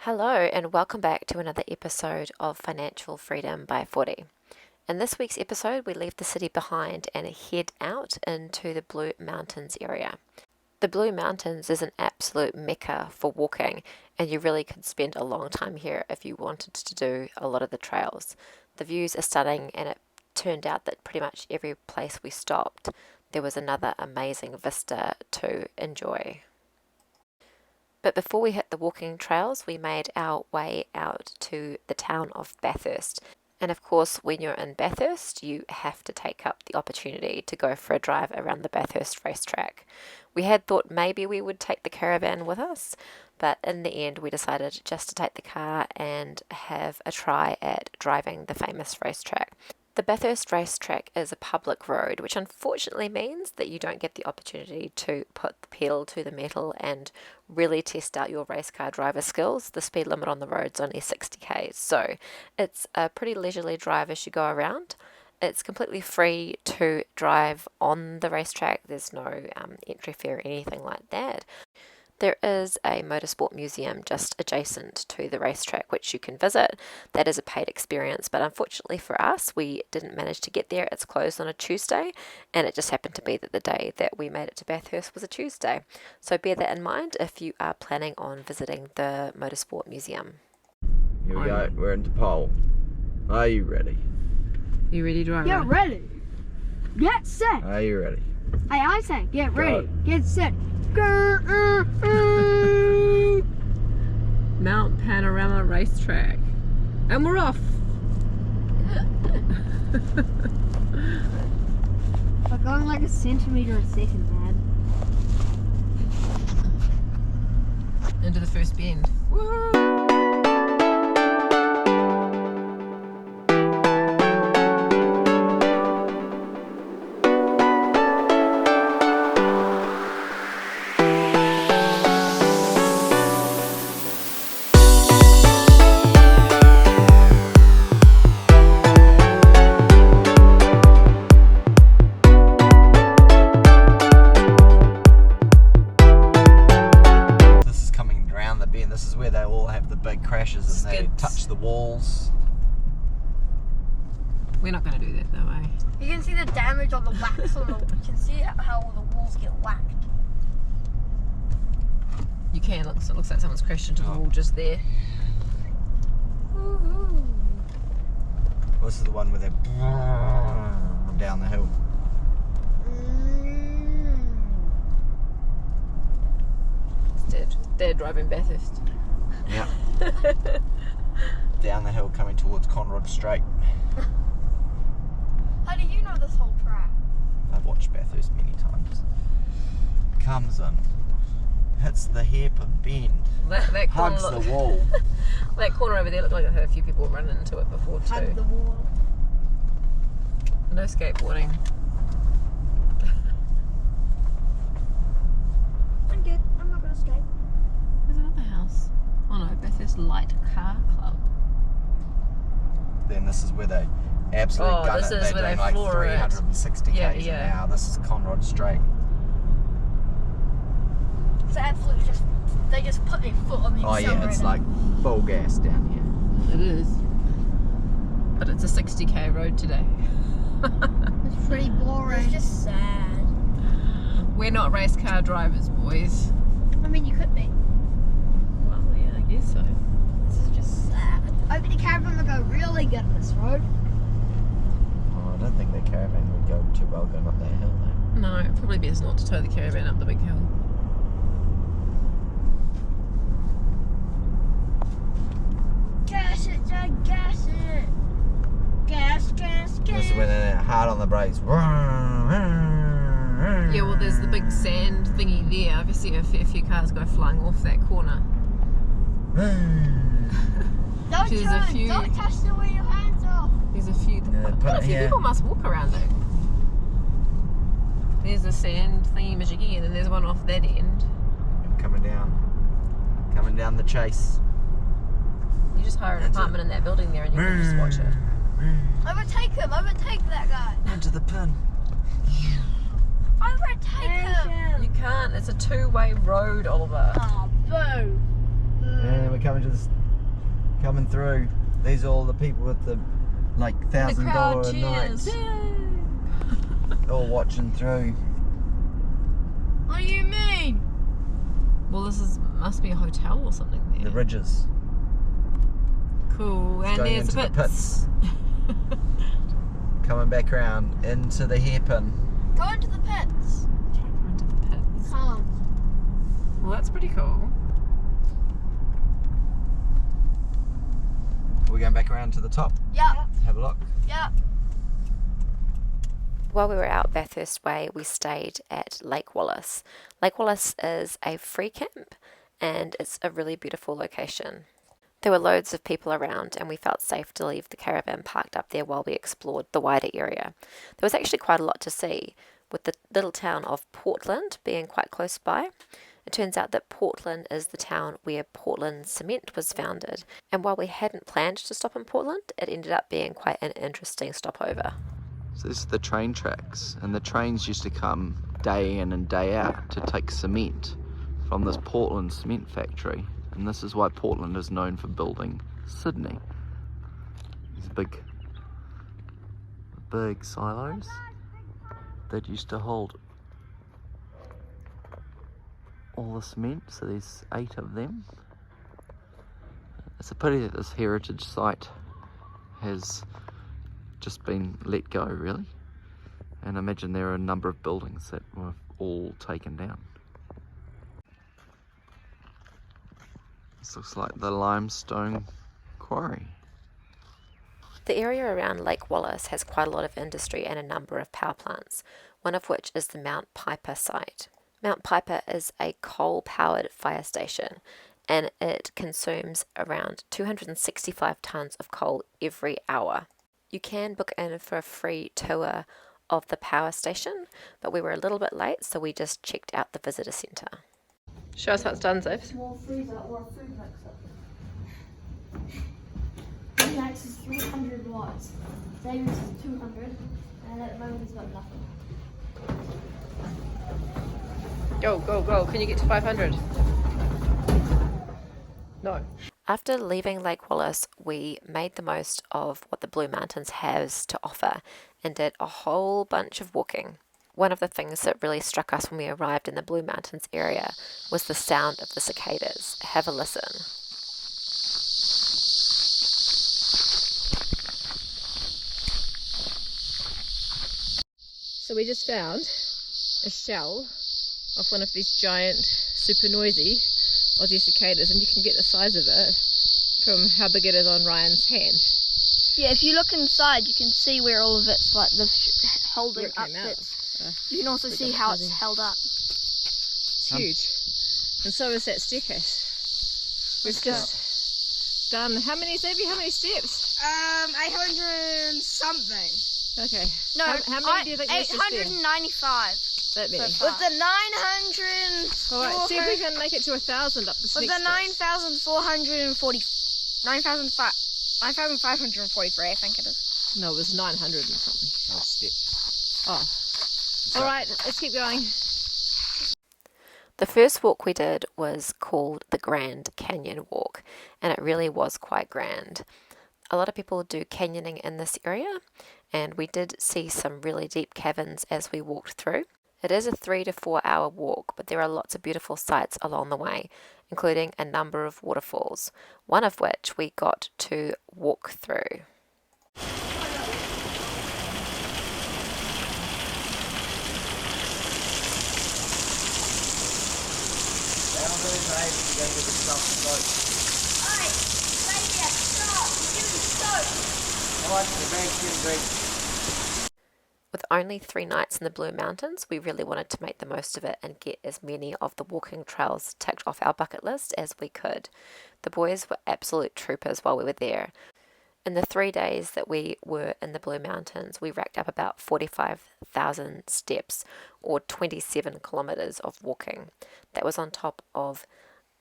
Hello and welcome back to another episode of Financial Freedom by Footy. In this week's episode, we leave the city behind and head out into the Blue Mountains area. The Blue Mountains is an absolute mecca for walking, and you really could spend a long time here if you wanted to do a lot of the trails. The views are stunning, and it turned out that pretty much every place we stopped, there was another amazing vista to enjoy. But before we hit the walking trails, we made our way out to the town of Bathurst. And of course, when you're in Bathurst, you have to take up the opportunity to go for a drive around the Bathurst racetrack. We had thought maybe we would take the caravan with us, but in the end we decided just to take the car and have a try at driving the famous racetrack. The Bathurst racetrack is a public road, which unfortunately means that you don't get the opportunity to put the pedal to the metal and really test out your race car driver skills. The speed limit on the road is only 60 k's, so it's a pretty leisurely drive as you go around. It's completely free to drive on the racetrack. There's no entry fee or anything like that. There is a motorsport museum just adjacent to the racetrack which you can visit. That is a paid experience, but unfortunately for us, we didn't manage to get there. It's closed on a Tuesday, and it just happened to be that the day that we made it to Bathurst was a Tuesday. So bear that in mind if you are planning on visiting the motorsport museum. Here we go, we're into pole. Are you ready? You ready, driver? Get ready. Get set. Are you ready? Hey, I say, get ready. Go. Get set. Mount Panorama Racetrack. And we're off. We're going like a centimetre a second, man. Into the first bend. Woo! This is where they all have the big crashes and they touch the walls. We're not going to do that though, eh? You can see the damage on the wax on the. You can see how all the walls get whacked. You can. It looks like someone's crashed into the wall just there. Woohoo! This is the one where they're down the hill. It's dead driving Bathurst. Yeah. Down the hill coming towards Conrod Straight. How do you know this whole track? I've watched Bathurst many times. Comes in, hits the hairpin bend, That corner hugs the wall. That corner over there looked like it had a few people running into it before too. Hug the wall. No skateboarding. I'm good. I'm not gonna skate. There's another house. Oh no, Bathurst Light Car Club. Then this is where they absolutely gun this it. is They're where doing they like floor it. 360 Yeah, k's yeah. an hour. This is Conrod Straight. It's absolutely just. They just put their foot on the Oh accelerator. yeah, it's like full gas down here. It is. But it's a 60k road today. It's pretty boring. It's just sad. We're not race car drivers, boys. I mean, you could be. Well, yeah, I guess so. This is just sad. I bet the caravan would go really good on this road. Oh, I don't think the caravan would go too well going up that hill though. No, it'd probably best not to tow the caravan up the big hill. Gas it, Jack, gas it. Gas, gas, gas. This is when they're hard on the brakes. Yeah, well, there's the big sand thingy there. I've seen a fair few cars go flying off that corner. Don't There's turn, a few- don't touch the wheel, your hands off. There's a few. Yeah, put Quite a it few here. people must walk around it. There's the sand thingy majiggy, and then there's one off that end. Coming down the chase. You just hire an That's apartment in that building there, and you can just watch it. Overtake him, overtake that guy. Into the pin. Overtake him. You can't. It's a two-way road, Oliver. Oh, boo. And we're coming through. These are all the people with the like $1,000 a night, all watching through. What do you mean? Well, must be a hotel or something there. The ridges. Cool. It's And going there's into the pits. Coming back around into the hairpin. Go into the pits. Go into the pits. Can't. Well, that's pretty cool. We're going back around to the top. Yep. Have a look. Yep. While we were out Bathurst Way, we stayed at Lake Wallace. Lake Wallace is a free camp and it's a really beautiful location. There were loads of people around and we felt safe to leave the caravan parked up there while we explored the wider area. There was actually quite a lot to see, with the little town of Portland being quite close by. It turns out that Portland is the town where Portland Cement was founded, and while we hadn't planned to stop in Portland, it ended up being quite an interesting stopover. So this is the train tracks, and the trains used to come day in and day out to take cement from this Portland cement factory, and this is why Portland is known for building Sydney. These big silos that used to hold all the cement, so there's 8 of them. It's a pity that this heritage site has just been let go, really, and I imagine there are a number of buildings that were all taken down. This looks like the limestone quarry. The area around Lake Wallace has quite a lot of industry and a number of power plants, one of which is the Mount Piper site. Mount Piper is a coal-powered fire station, and it consumes around 265 tonnes of coal every hour. You can book in for a free tour of the power station, but we were a little bit late, so we just checked out the visitor centre. Show us how it's done, Ziv. Small freezer or a food mixer. V8 is 300 watts. Savings is 200, and at the moment it's got nothing. Go, go, go. Can you get to 500? No. After leaving Lake Wallace, we made the most of what the Blue Mountains has to offer and did a whole bunch of walking. One of the things that really struck us when we arrived in the Blue Mountains area was the sound of the cicadas. Have a listen. So we just found a shell of one of these giant, super noisy Aussie cicadas, and you can get the size of it from how big it is on Ryan's hand. Yeah, if you look inside, you can see where all of it's like the holding Where it up came out. bits. You can also Like see a how fuzzy. it's held up. It's huge. And so is that staircase. We've Let's go. just done, how many, Xavier? How many steps? 800 and something. Okay. No, how many do you think there's to spare? 895. That many. So With the 900. Alright, see if we can make it to 1,000 up this With next the bit. 9,440. 9,543, I think it is. No, it was 900 and something. No step. Oh. Alright, let's keep going. The first walk we did was called the Grand Canyon Walk, and it really was quite grand. A lot of people do canyoning in this area, and we did see some really deep caverns as we walked through. It is a 3 to 4 hour walk, but there are lots of beautiful sights along the way, including a number of waterfalls, one of which we got to walk through. With only 3 nights in the Blue Mountains, we really wanted to make the most of it and get as many of the walking trails ticked off our bucket list as we could. The boys were absolute troopers while we were there. In the 3 days that we were in the Blue Mountains, we racked up about 45,000 steps, or 27 kilometres of walking. That was on top of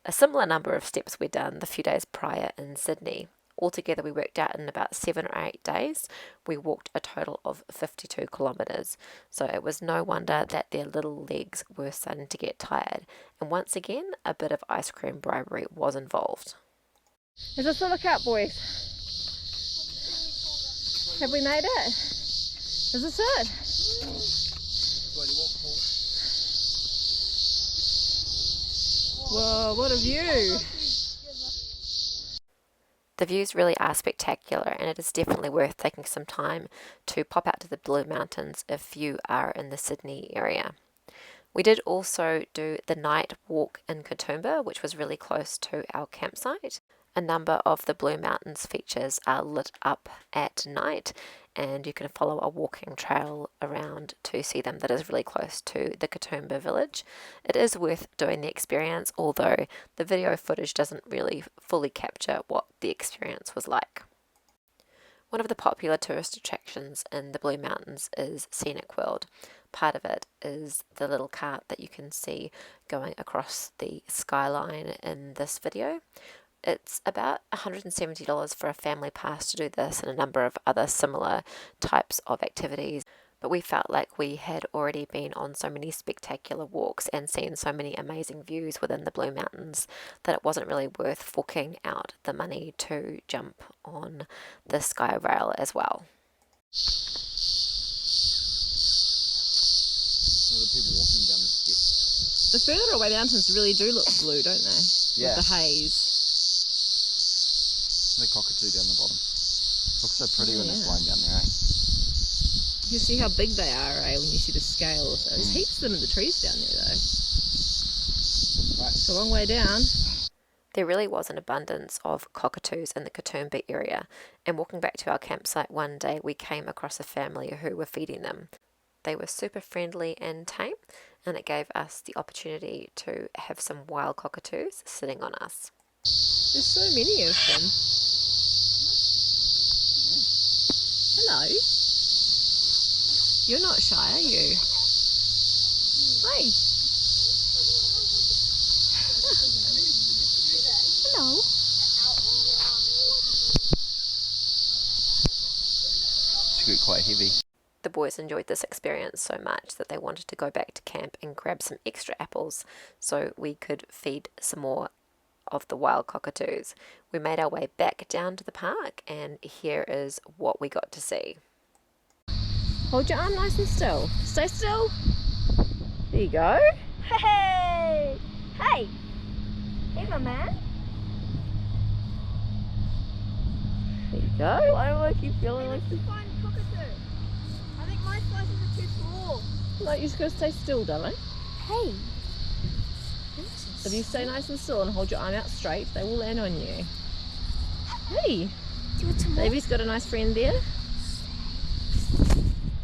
a similar number of steps we'd done the few days prior in Sydney, Altogether, we worked out in about 7 or 8 days, we walked a total of 52 kilometres. So it was no wonder that their little legs were starting to get tired. And once again, a bit of ice cream bribery was involved. Is this a lookout, boys? Have we made it? Is this it? Whoa, what a view! The views really are spectacular, and it is definitely worth taking some time to pop out to the Blue Mountains if you are in the Sydney area. We did also do the night walk in Katoomba, which was really close to our campsite. A number of the Blue Mountains features are lit up at night, and you can follow a walking trail around to see them that is really close to the Katoomba village. It is worth doing the experience, although the video footage doesn't really fully capture what the experience was like. One of the popular tourist attractions in the Blue Mountains is Scenic World. Part of it is the little cart that you can see going across the skyline in this video. It's about $170 for a family pass to do this and a number of other similar types of activities. But we felt like we had already been on so many spectacular walks and seen so many amazing views within the Blue Mountains that it wasn't really worth forking out the money to jump on the Sky Rail as well. The people walking down the steps. The further away mountains really do look blue, don't they? Yeah. With the haze. The cockatoo down the bottom. Looks so pretty when it's Yeah. flying down there, eh? You see how big they are, eh, when you see the scales. There's heaps of them in the trees down there, though. Right. It's a long way down. There really was an abundance of cockatoos in the Katoomba area, and walking back to our campsite one day, we came across a family who were feeding them. They were super friendly and tame, and it gave us the opportunity to have some wild cockatoos sitting on us. There's so many of them. Hello. You're not shy, are you? Hey. Hello. It's get quite heavy. The boys enjoyed this experience so much that they wanted to go back to camp and grab some extra apples so we could feed some more of the wild cockatoos. We made our way back down to the park, and here is what we got to see. Hold your arm nice and still. Stay still. There you go. Hey! Hey! Hey, my man. There you go. Why do I keep feeling like this? Find cockatoo. I think my slices are too small. No, you just gotta stay still, darling. Hey. If you stay nice and still and hold your arm out straight, they will land on you. Hey, Do it tomorrow. baby's got a nice friend there.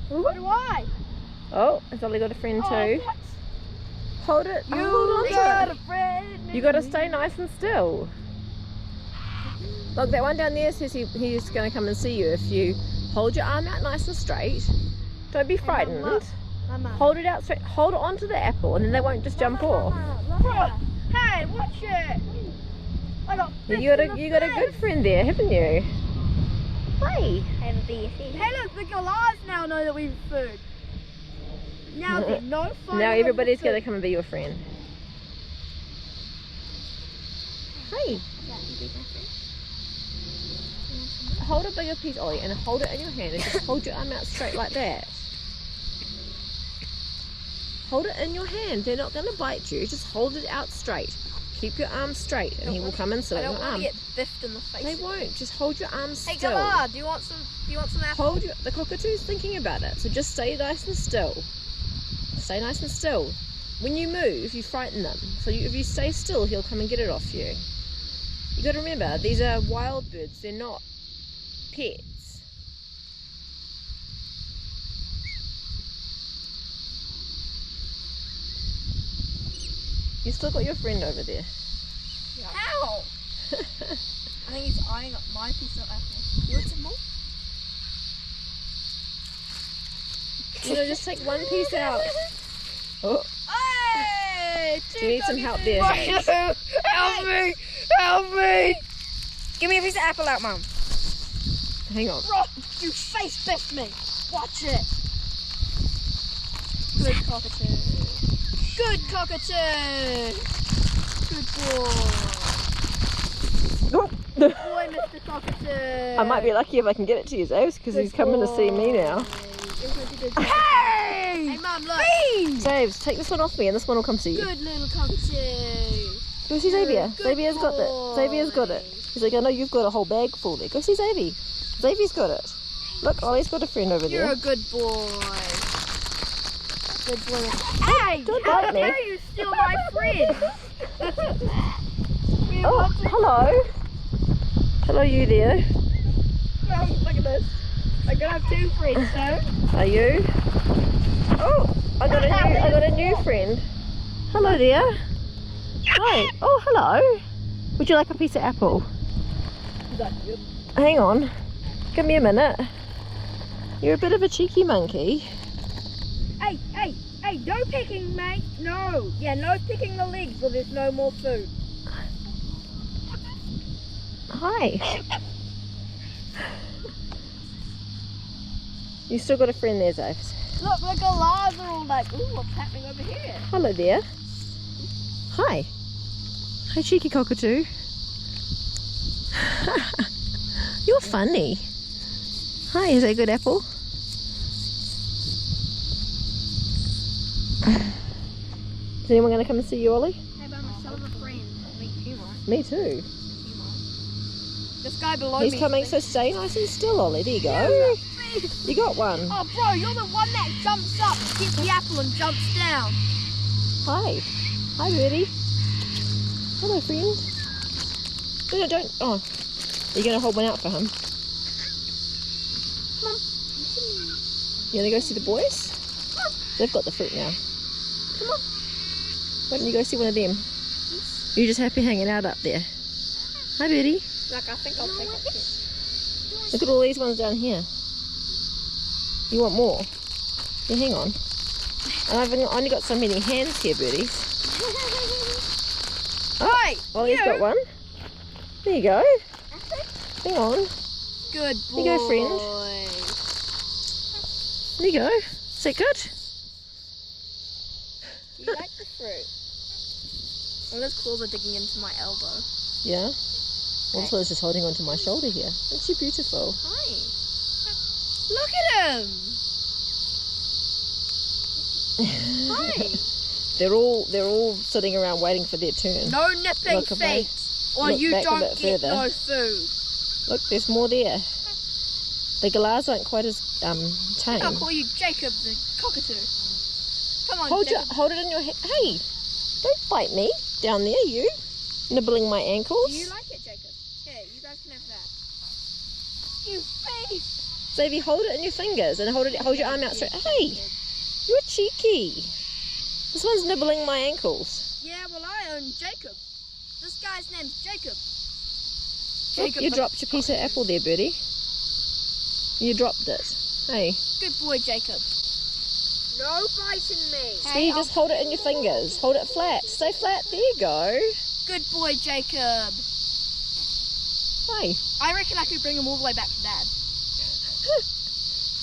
What do I? Oh, has Ollie got a friend too? What? Hold it. You hold on got to a friend. it. You gotta stay nice and still. Look, that one down there says he's gonna come and see you if you hold your arm out nice and straight. Don't be frightened. Mama. Hold it out straight. Hold it onto the apple and then they won't just jump off. Mama. Hey, watch it. I got You got a good friend there, haven't you? Hey. Have a BFE. Hey, look, the goliaths now know that we've food. Now there's no fun. Now everybody's gonna come and be your friend. Hey. Hold a bigger piece, Ollie, and hold it in your hand and just hold your arm out straight like that. Hold it in your hand. They're not going to bite you. Just hold it out straight. Keep your arm straight and he will come and sit on your arm. get biffed in the face. They won't. Just hold your arm still. Hey, Galar, do you want some apples? The cockatoo's thinking about it. So just stay nice and still. Stay nice and still. When you move, you frighten them. So if you stay still, he'll come and get it off you. You got to remember, these are wild birds. They're not pets. You still got your friend over there. Yeah. Ow! I think he's eyeing up my piece of apple. You want some more? You know, just take one piece out. Oh, Hey! do you need some help there? Hey? Help me! Help me! Give me a piece of apple out, Mum. Hang on. Bro, you face biffed me. Watch it. Good cockatoo. Good cockatoo. Good boy. Oh. Boy, Mr. Cockatoo. I might be lucky if I can get it to you, Zaves, because he's coming to see me now. Hey! Hey, Mum, look. Zaves, take this one off me and this one will come see you. Good little cockatoo. Go see Xavier. Good Xavier's got it. boy. Xavier's got it. He's like, I know you've got a whole bag full there. Go see Xavier. Xavier's got it. Look, Ollie's got a friend over You're there. a good boy. Good boy. Hey! Don't How bite me. dare you steal my friend? Oh, hello. Hello, you there. Look at this. I'm gonna have two friends, so. Are you? Oh, I got a new friend. Hello there. Hi. Oh, hello. Would you like a piece of apple? Hang on. Give me a minute. You're a bit of a cheeky monkey. Hey, no picking, mate. No. Yeah, no picking the legs or there's no more food. Hi. You still got a friend there, Zaves. Look, the galahs are all like, ooh, what's happening over here? Hello there. Hi. Hi, cheeky cockatoo. You're funny. Hi, is that a good apple? Is anyone going to come and see you, Ollie? Hey, but I'm still a friend. Meet you, right? Me too. This guy below He's me. coming, so stay nice and still, Ollie. There you go. You got one. Oh, bro, you're the one that jumps up, gets the apple, and jumps down. Hi. Hi, birdie. Hello, friend. No, don't. Oh, you're going to hold one out for him. Come on. You want to go see the boys? They've got the fruit now. Come on. Why don't you go see one of them? You're just happy hanging out up there. Hi, birdie. Like, I think I'll take it. Look at all these ones down here. You want more? Yeah, hang on. And I've only got so many hands here, birdies. Hi! Ollie's got one. There you go. Hang on. Good boy. Here you go, friend. There you go. Is that good? Do you like the fruit? Well, those claws are digging into my elbow. Yeah. Also, it's just holding onto my shoulder here. Isn't she beautiful? Hi. Look at him. Hi. They're all sitting around waiting for their turn. No nipping Look, if I feet, or look you back a don't bit get further. no food. Look, there's more there. The galahs aren't quite as tame. I'll call you Jacob the cockatoo. Come on, Hold it in your hand. Hey, don't bite me down there, you. Nibbling my ankles. Do you like it, Jacob? Here, you guys can have that. You face. Xavier, hold it in your fingers and hold your arm out straight. Hey, you're cheeky. This one's nibbling my ankles. Yeah, well, I own Jacob. This guy's name's Jacob. Look, you dropped your piece of apple there, birdie. You dropped it. Hey. Good boy, Jacob. No biting me. See, just hold it in your fingers. Hold it flat. Stay flat. There you go. Good boy, Jacob. Hey. I reckon I could bring him all the way back to Dad.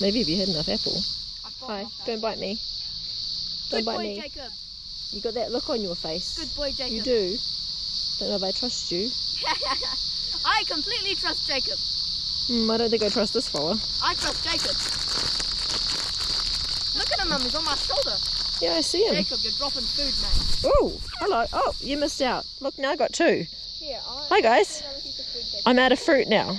Maybe if you had enough apple. I've got Hi. enough Don't bite me. Don't Good bite boy, me. Jacob. You got that look on your face. Good boy, Jacob. You do. Don't know if I trust you. I completely trust Jacob. I don't think I trust this fella. I trust Jacob. Look at him, Mum. He's on my shoulder. Yeah, I see him. Jacob, you're dropping food, mate. Oh, hello. Oh, you missed out. Look, now I got two. Here, Hi, guys. I'm out of fruit now.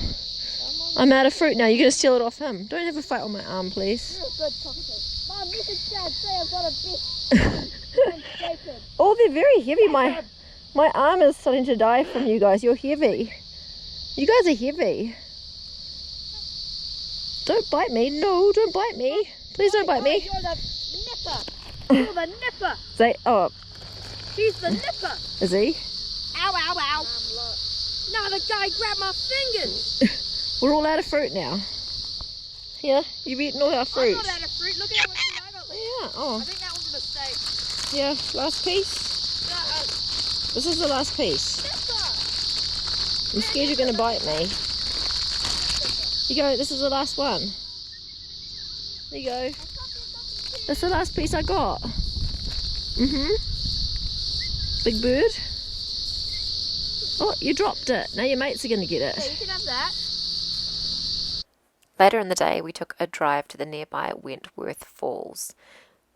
I'm out of fruit now. You're going to steal it off him. Don't have a fight on my arm, please. You're a good cockatoo. Mum, you should Dad say I've got a best friend, Jacob. Oh, they're very heavy. My arm is starting to die from you guys. You're heavy. You guys are heavy. Don't bite me. No, don't bite me. Please don't bite me. You're the nipper. You're the nipper. Say, oh, He's the nipper. is he? Ow, ow, ow. No, the guy grabbed my fingers. We're all out of fruit now. Yeah, you've eaten all our fruit. I'm not out of fruit. Look at how much fruit I got left. Yeah, I oh, think that was a mistake. yeah, last piece. This is the last piece. Nipper. I'm scared you're going to bite me. You go, this is the last one. There you go. That's the last piece I got. Big bird. Oh, you dropped it. Now your mates are going to get it. Okay, you can have that. Later in the day, we took a drive to the nearby Wentworth Falls.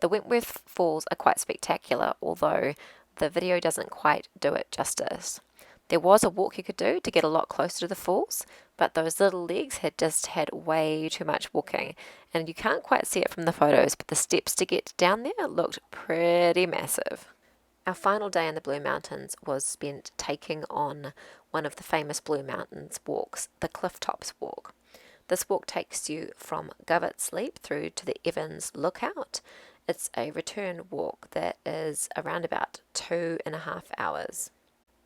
The Wentworth Falls are quite spectacular, although the video doesn't quite do it justice. There was a walk you could do to get a lot closer to the falls, but those little legs had just had way too much walking, and you can't quite see it from the photos, but the steps to get down there looked pretty massive. Our final day in the Blue Mountains was spent taking on one of the famous Blue Mountains walks, the Cliff Tops Walk. This walk takes you from Govetts Leap through to the Evans Lookout. It's a return walk that is around about 2.5 hours.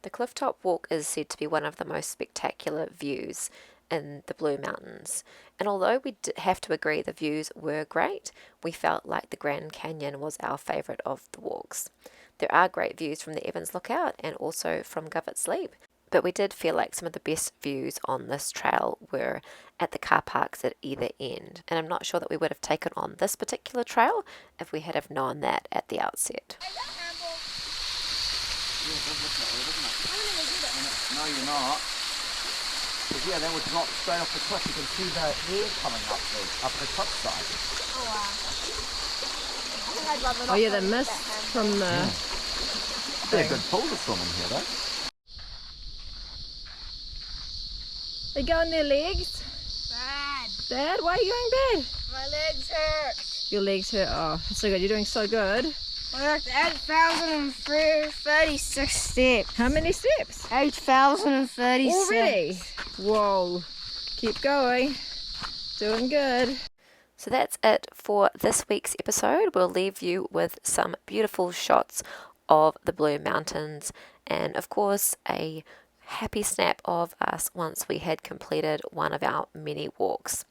The Clifftop Walk is said to be one of the most spectacular views in the Blue Mountains, and although we have to agree the views were great, we felt like the Grand Canyon was our favourite of the walks. There are great views from the Evans Lookout and also from Govetts Leap, but we did feel like some of the best views on this trail were at the car parks at either end, and I'm not sure that we would have taken on this particular trail if we had have known that at the outset. No, you're not. Because yeah, that would drop straight off the cliff. You can see the air coming up the cliff side. Oh yeah, the mist from the... Yeah, good pool to swim in here though. They go on their legs? Bad. Bad? Why are you going bad? My legs hurt. Your legs hurt. Oh, so good. You're doing so good. I worked 8,036 steps. How many steps? 8,036. Already? Whoa. Keep going. Doing good. So that's it for this week's episode. We'll leave you with some beautiful shots of the Blue Mountains and of course a happy snap of us once we had completed one of our many walks.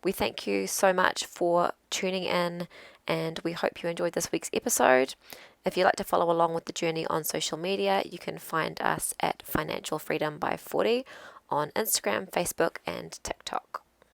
We thank you so much for tuning in and we hope you enjoyed this week's episode. If you'd like to follow along with the journey on social media, you can find us at Financial Freedom by 40 on Instagram, Facebook and TikTok.